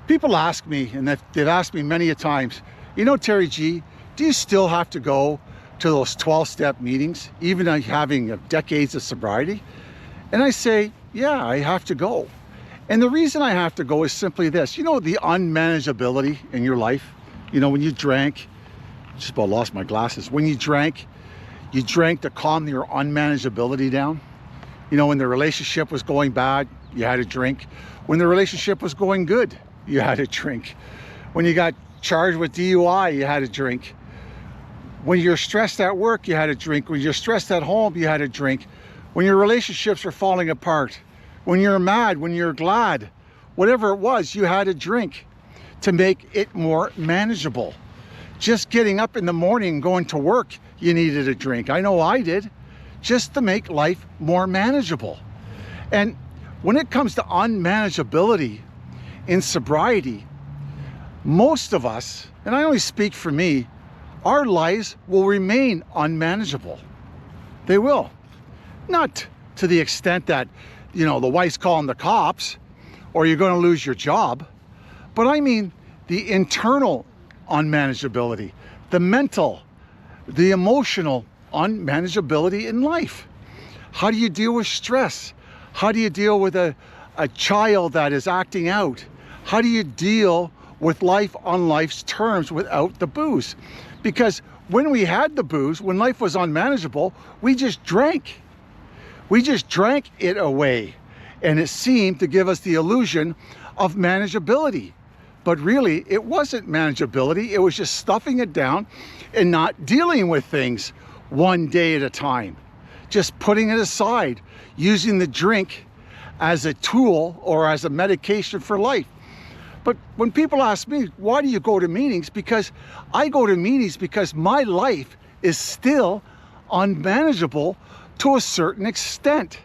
People ask me, and they've asked me many a times, you know, Terry G, do you still have to go to those 12-step meetings, even having decades of sobriety? And I say, yeah, I have to go. And the reason I have to go is simply this. You know, the unmanageability in your life. You know, when you drank, just about lost my glasses. When you drank to calm your unmanageability down. You know, when the relationship was going bad, you had a drink. When the relationship was going good, you had a drink. When you got charged with DUI, you had a drink. When you're stressed at work, you had a drink. When you're stressed at home, you had a drink. When your relationships are falling apart, when you're mad, when you're glad, whatever it was, you had a drink to make it more manageable. Just getting up in the morning and going to work, you needed a drink. I know I did, just to make life more manageable. And when it comes to unmanageability in sobriety, most of us, and I only speak for me, our lives will remain unmanageable. They will. Not to the extent that, you know, the wife's calling the cops or you're going to lose your job, but I mean the internal unmanageability, the mental, the emotional unmanageability in life. How do you deal with stress? How do you deal with a child that is acting out? How do you deal with life on life's terms without the booze? Because when we had the booze, when life was unmanageable, we just drank. We just drank it away. And it seemed to give us the illusion of manageability. But really, it wasn't manageability. It was just stuffing it down and not dealing with things one day at a time. Just putting it aside, using the drink as a tool or as a medication for life. But when people ask me, why do you go to meetings? Because I go to meetings because my life is still unmanageable to a certain extent.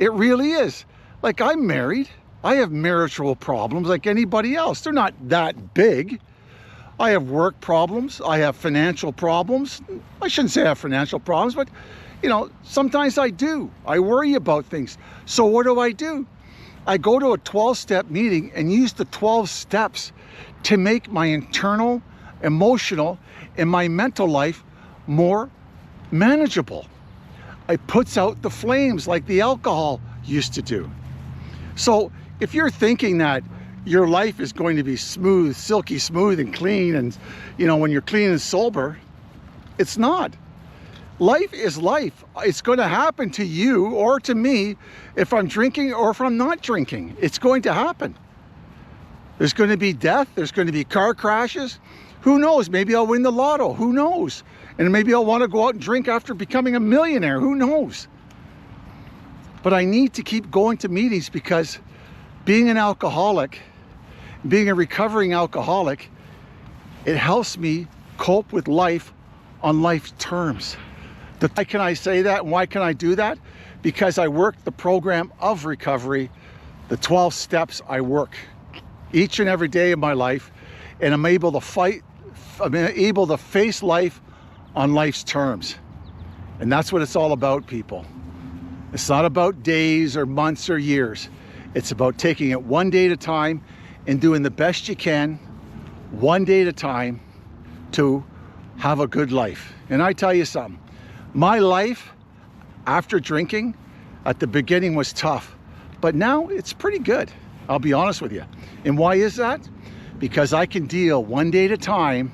It really is. Like, I'm married. I have marital problems like anybody else. They're not that big. I have work problems. I have financial problems. I shouldn't say I have financial problems, but you know, sometimes I do. I worry about things. So what do? I go to a 12-step meeting and use the 12 steps to make my internal, emotional, and my mental life more manageable. It puts out the flames like the alcohol used to do. So if you're thinking that your life is going to be smooth, silky smooth and clean, and you know, when you're clean and sober, it's not. Life is life. It's going to happen to you or to me if I'm drinking or if I'm not drinking. It's going to happen. There's going to be death. There's going to be car crashes. Who knows? Maybe I'll win the lotto. Who knows? And maybe I'll want to go out and drink after becoming a millionaire. Who knows? But I need to keep going to meetings because being an alcoholic, being a recovering alcoholic, it helps me cope with life on life's terms. Why can I say that and why can I do that? Because I work the program of recovery, the 12 steps I work each and every day of my life, and I'm able to face life on life's terms. And that's what it's all about, people. It's not about days or months or years. It's about taking it one day at a time and doing the best you can one day at a time to have a good life. And I tell you something, my life after drinking at the beginning was tough, but now it's pretty good. I'll be honest with you. And why is that? Because I can deal one day at a time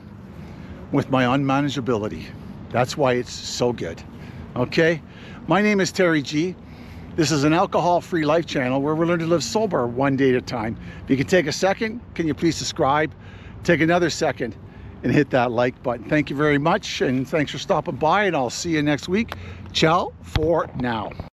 with my unmanageability. That's why it's so good. Okay? My name is Terry G. This is an alcohol-free life channel where we learn to live sober one day at a time. If you can take a second, can you please subscribe? Take another second and hit that like button. Thank you very much, and thanks for stopping by, and I'll see you next week. Ciao for now.